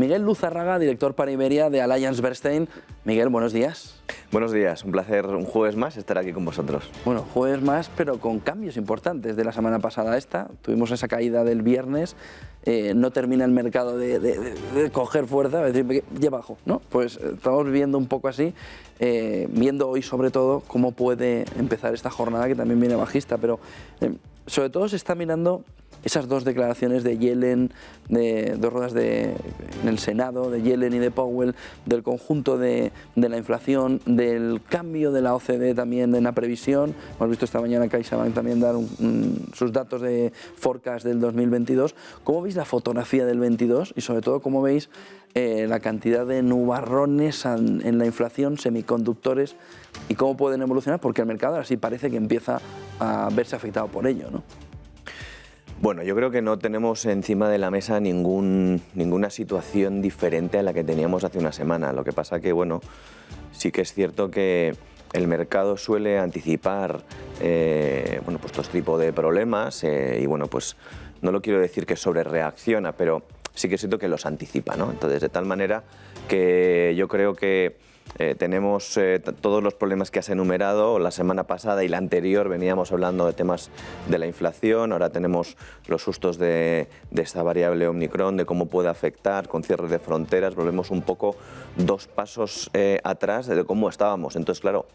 Miguel Luzárraga, director para Iberia de Allianz Bernstein. Miguel, buenos días. Buenos días, un placer un jueves más estar aquí con vosotros. Bueno, jueves más, pero con cambios importantes de la semana pasada a esta. Tuvimos esa caída del viernes, no termina el mercado de coger fuerza, es decir, lleva abajo, ¿no? Pues estamos viviendo un poco así, viendo hoy sobre todo cómo puede empezar esta jornada que también viene bajista, pero sobre todo se está mirando esas dos declaraciones de Yellen, de dos ruedas en el Senado, de Yellen y de Powell, del conjunto de la inflación, del cambio de la OCDE también en la previsión. Hemos visto esta mañana CaixaBank también dar sus datos de forecast del 2022. ¿Cómo veis la fotografía del 22 y sobre todo cómo veis la cantidad de nubarrones en la inflación, semiconductores y cómo pueden evolucionar? Porque el mercado ahora sí parece que empieza a verse afectado por ello, ¿no? Bueno, yo creo que no tenemos encima de la mesa ninguna situación diferente a la que teníamos hace una semana. Lo que pasa que, bueno, sí que es cierto que el mercado suele anticipar pues todo este tipo de problemas y, bueno, pues no lo quiero decir que sobre reacciona, pero sí que es cierto que los anticipa, ¿no? Entonces, de tal manera que yo creo que tenemos todos los problemas que has enumerado. La semana pasada y la anterior veníamos hablando de temas de la inflación, ahora tenemos los sustos de esta variable Omicron, de cómo puede afectar con cierres de fronteras. Volvemos un poco dos pasos atrás de cómo estábamos. Entonces, claro,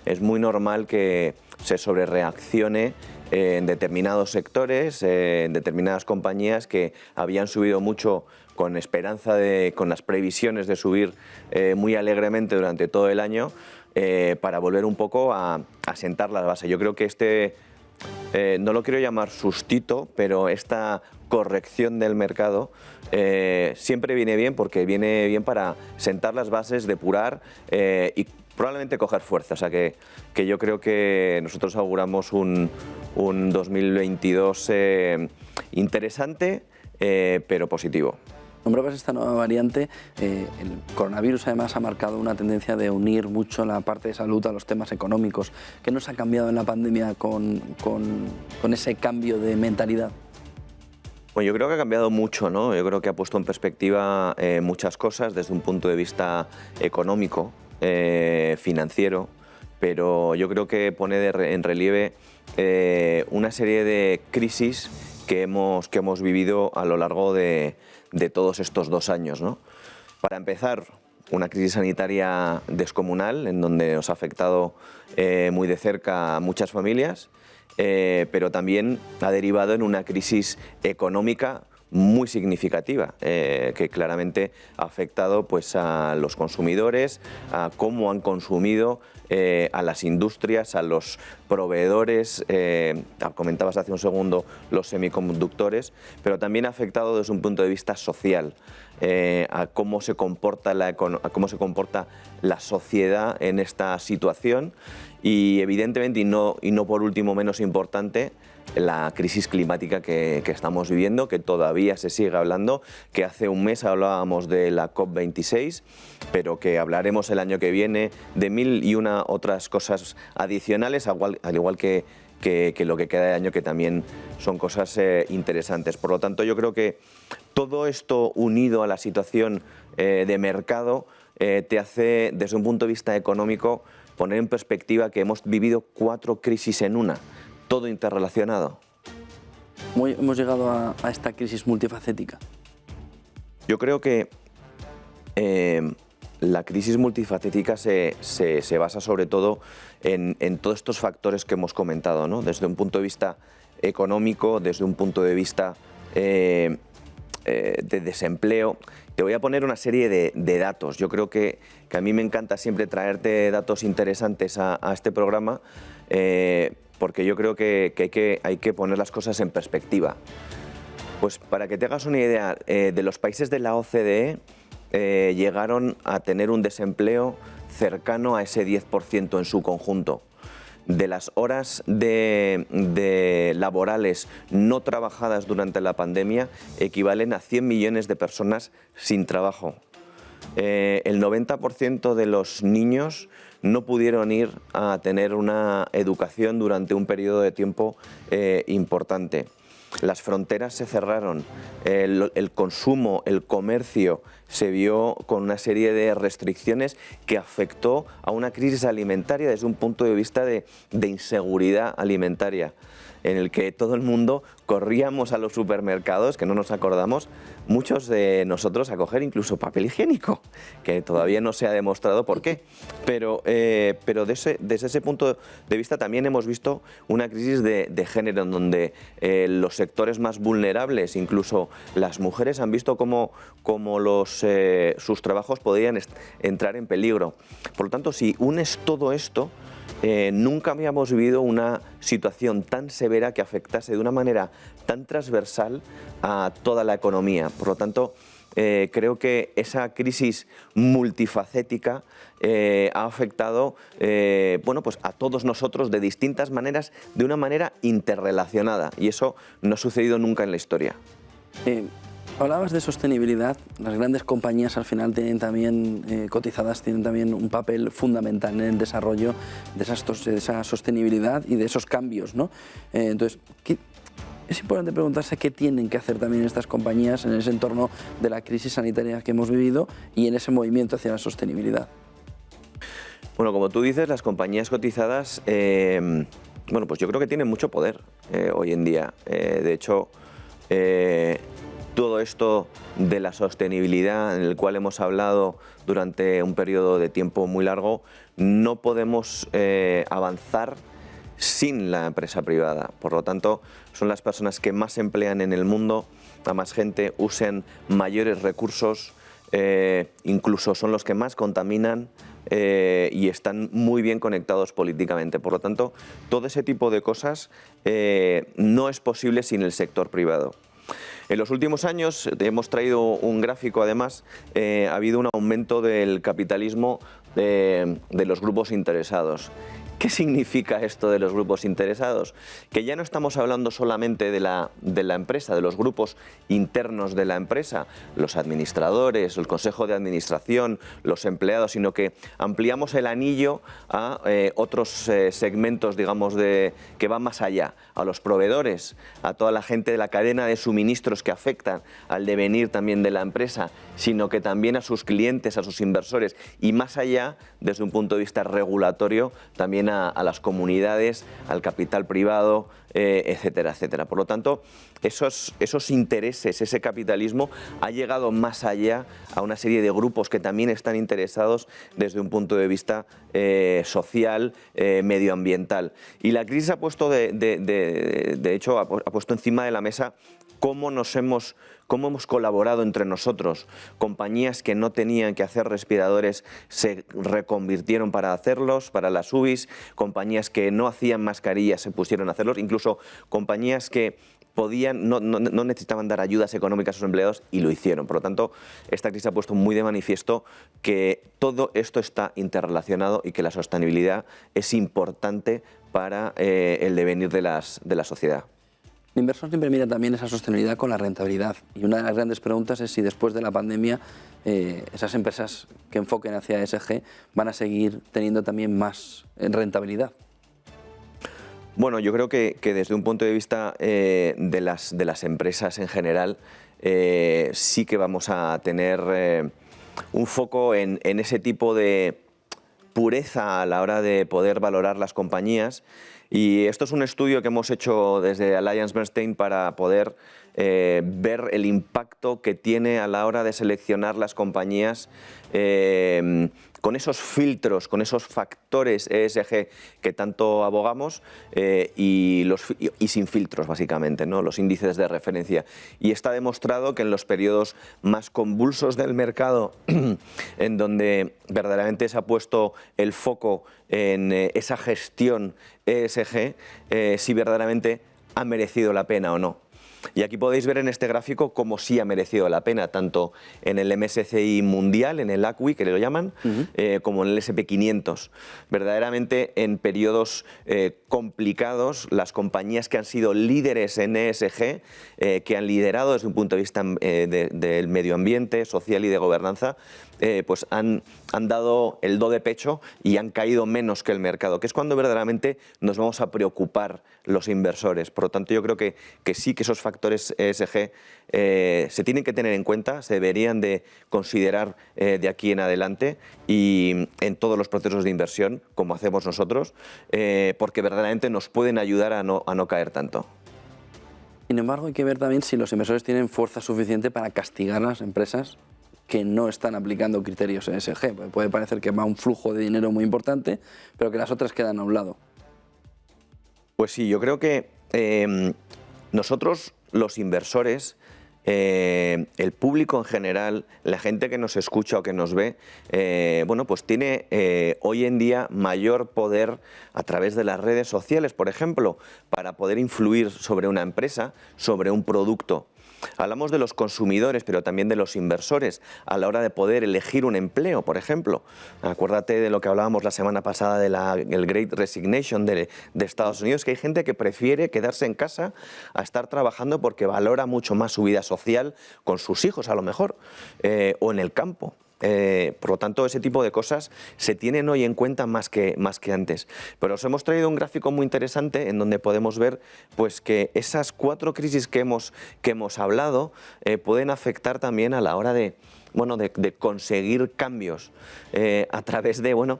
es muy normal que se sobrereaccione en determinados sectores, en determinadas compañías que habían subido mucho con esperanza con las previsiones de subir muy alegremente durante todo el año, para volver un poco a sentar las bases. Yo creo que no lo quiero llamar sustito, pero esta corrección del mercado siempre viene bien, porque viene bien para sentar las bases, depurar y probablemente coger fuerza. O sea que yo creo que nosotros auguramos un 2022 interesante, pero positivo. Nombrabas esta nueva variante, el coronavirus además ha marcado una tendencia de unir mucho la parte de salud a los temas económicos. ¿Qué nos ha cambiado en la pandemia con ese cambio de mentalidad? Bueno, yo creo que ha cambiado mucho, ¿no? Yo creo que ha puesto en perspectiva muchas cosas desde un punto de vista económico, financiero, pero yo creo que pone en relieve una serie de crisis que hemos vivido a lo largo de todos estos 2 años, ¿no? Para empezar, una crisis sanitaria descomunal en donde nos ha afectado muy de cerca a muchas familias, pero también ha derivado en una crisis económica muy significativa, que claramente ha afectado pues, a los consumidores, a cómo han consumido, a las industrias, a los proveedores, comentabas hace un segundo los semiconductores, pero también ha afectado desde un punto de vista social, a cómo se comporta la sociedad en esta situación y evidentemente, y no por último menos importante, la crisis climática que estamos viviendo, que todavía se sigue hablando, que hace un mes hablábamos de la COP26, pero que hablaremos el año que viene de 1001 otras cosas adicionales, al igual que lo que queda de año, que también son cosas interesantes. Por lo tanto, yo creo que todo esto unido a la situación de mercado te hace, desde un punto de vista económico, poner en perspectiva que hemos vivido 4 crisis en una, todo interrelacionado. Hemos llegado a esta crisis multifacética. Yo creo que la crisis multifacética se basa sobre todo en todos estos factores que hemos comentado, ¿no? Desde un punto de vista económico, desde un punto de vista de desempleo. Te voy a poner una serie de datos. Yo creo que a mí me encanta siempre traerte datos interesantes a este programa, porque yo creo que hay que poner las cosas en perspectiva. Pues para que te hagas una idea, de los países de la OCDE llegaron a tener un desempleo cercano a ese 10% en su conjunto. De las horas laborales no trabajadas durante la pandemia equivalen a 100 millones de personas sin trabajo. El 90% de los niños no pudieron ir a tener una educación durante un periodo de tiempo importante. las fronteras se cerraron, el consumo, el comercio se vio con una serie de restricciones que afectó a una crisis alimentaria desde un punto de vista de inseguridad alimentaria, en el que todo el mundo corríamos a los supermercados, que no nos acordamos, muchos de nosotros a coger incluso papel higiénico, que todavía no se ha demostrado por qué. Pero desde ese punto de vista también hemos visto una crisis de género, en donde los sectores más vulnerables, incluso las mujeres, han visto cómo sus trabajos podían entrar en peligro. Por lo tanto, si unes todo esto, nunca habíamos vivido una situación tan severa que afectase de una manera tan transversal a toda la economía. Por lo tanto, creo que esa crisis multifacética ha afectado pues a todos nosotros de distintas maneras, de una manera interrelacionada, y eso no ha sucedido nunca en la historia. Hablabas de sostenibilidad. Las grandes compañías al final tienen también, cotizadas, tienen también un papel fundamental en el desarrollo de esa sostenibilidad y de esos cambios, ¿no? Entonces, es importante preguntarse qué tienen que hacer también estas compañías en ese entorno de la crisis sanitaria que hemos vivido y en ese movimiento hacia la sostenibilidad. Bueno, como tú dices, las compañías cotizadas, pues yo creo que tienen mucho poder hoy en día. De hecho, todo esto de la sostenibilidad, en el cual hemos hablado durante un periodo de tiempo muy largo, no podemos avanzar sin la empresa privada. Por lo tanto, son las personas que más emplean en el mundo, a más gente, usan mayores recursos, incluso son los que más contaminan y están muy bien conectados políticamente. Por lo tanto, todo ese tipo de cosas no es posible sin el sector privado. En los últimos años, hemos traído un gráfico además, ha habido un aumento del capitalismo de los grupos interesados. ¿Qué significa esto de los grupos interesados? Que ya no estamos hablando solamente de la empresa, de los grupos internos de la empresa, los administradores, el consejo de administración, los empleados, sino que ampliamos el anillo a otros segmentos, digamos, que van más allá, a los proveedores, a toda la gente de la cadena de suministros que afectan al devenir también de la empresa, sino que también a sus clientes, a sus inversores, y más allá, desde un punto de vista regulatorio, también a las comunidades, al capital privado, etcétera, etcétera. Por lo tanto, esos intereses, ese capitalismo ha llegado más allá a una serie de grupos que también están interesados desde un punto de vista social, medioambiental. Y la crisis ha puesto, de hecho, ha puesto encima de la mesa cómo hemos colaborado entre nosotros. Compañías que no tenían que hacer respiradores se reconvirtieron para hacerlos, para las UBIs, compañías que no hacían mascarillas se pusieron a hacerlos, incluso compañías que no necesitaban dar ayudas económicas a sus empleados y lo hicieron. Por lo tanto, esta crisis ha puesto muy de manifiesto que todo esto está interrelacionado y que la sostenibilidad es importante para el devenir de la sociedad. El inversor siempre mira también esa sostenibilidad con la rentabilidad, y una de las grandes preguntas es si después de la pandemia esas empresas que enfoquen hacia ESG van a seguir teniendo también más rentabilidad. Bueno, yo creo que desde un punto de vista de las empresas en general, sí que vamos a tener un foco en ese tipo de pureza a la hora de poder valorar las compañías. Y esto es un estudio que hemos hecho desde AllianceBernstein para poder ver el impacto que tiene a la hora de seleccionar las compañías con esos filtros, con esos factores ESG que tanto abogamos y sin filtros, básicamente, ¿no? Los índices de referencia. Y está demostrado que en los periodos más convulsos del mercado, en donde verdaderamente se ha puesto el foco en esa gestión ESG, si verdaderamente ha merecido la pena o no. Y aquí podéis ver en este gráfico cómo sí ha merecido la pena, tanto en el MSCI mundial, en el ACWI, que le lo llaman, como en el SP500. Verdaderamente, en periodos complicados, las compañías que han sido líderes en ESG, que han liderado desde un punto de vista del medio ambiente, social y de gobernanza, pues han dado el do de pecho y han caído menos que el mercado, que es cuando verdaderamente nos vamos a preocupar los inversores. Por lo tanto, yo creo que sí que esos factores ESG se tienen que tener en cuenta, se deberían de considerar de aquí en adelante y en todos los procesos de inversión, como hacemos nosotros, porque verdaderamente nos pueden ayudar a no caer tanto. Sin embargo, hay que ver también si los inversores tienen fuerza suficiente para castigar a las empresas que no están aplicando criterios ESG. Puede parecer que va un flujo de dinero muy importante, pero que las otras quedan a un lado. Pues sí, yo creo que nosotros, los inversores, el público en general, la gente que nos escucha o que nos ve, bueno, pues tiene hoy en día mayor poder a través de las redes sociales, por ejemplo, para poder influir sobre una empresa, sobre un producto. Hablamos de los consumidores, pero también de los inversores a la hora de poder elegir un empleo, por ejemplo. Acuérdate de lo que hablábamos la semana pasada del Great Resignation de Estados Unidos, que hay gente que prefiere quedarse en casa a estar trabajando porque valora mucho más su vida social con sus hijos, a lo mejor, o en el campo. Por lo tanto, ese tipo de cosas se tienen hoy en cuenta más que antes. Pero os hemos traído un gráfico muy interesante en donde podemos ver pues, que esas 4 crisis que hemos hablado pueden afectar también a la hora de conseguir cambios a través de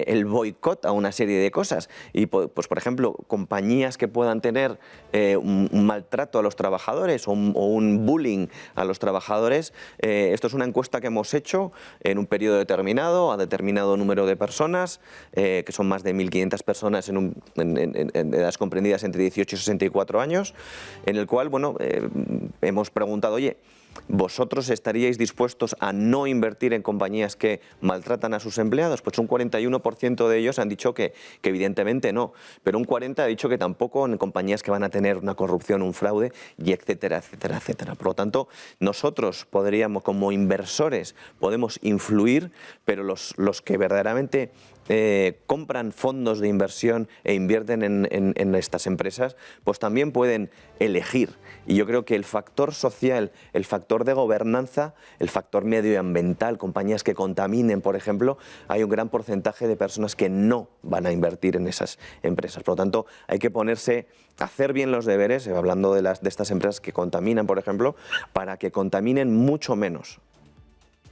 el boicot a una serie de cosas. Y pues, por ejemplo, compañías que puedan tener un maltrato a los trabajadores o un bullying a los trabajadores. Esto es una encuesta que hemos hecho en un periodo determinado a determinado número de personas, que son más de 1.500 personas en edades comprendidas entre 18 y 64 años, en el cual hemos preguntado, oye, ¿vosotros estaríais dispuestos a no invertir en compañías que maltratan a sus empleados? Pues un 41% de ellos han dicho que evidentemente no, pero un 40% ha dicho que tampoco en compañías que van a tener una corrupción, un fraude, y etcétera, etcétera, etcétera. Por lo tanto, nosotros podríamos, como inversores, podemos influir, pero los que verdaderamente compran fondos de inversión e invierten en estas empresas, pues también pueden elegir. Y yo creo que el factor social, el factor de gobernanza, el factor medioambiental, compañías que contaminen, por ejemplo, hay un gran porcentaje de personas que no van a invertir en esas empresas. Por lo tanto, hay que hacer bien los deberes, hablando de estas empresas que contaminan, por ejemplo, para que contaminen mucho menos.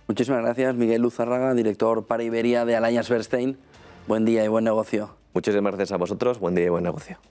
Muchísimas gracias, Miguel Luzárraga, director para Iberia de AllianceBernstein. Buen día y buen negocio. Muchísimas gracias a vosotros, buen día y buen negocio.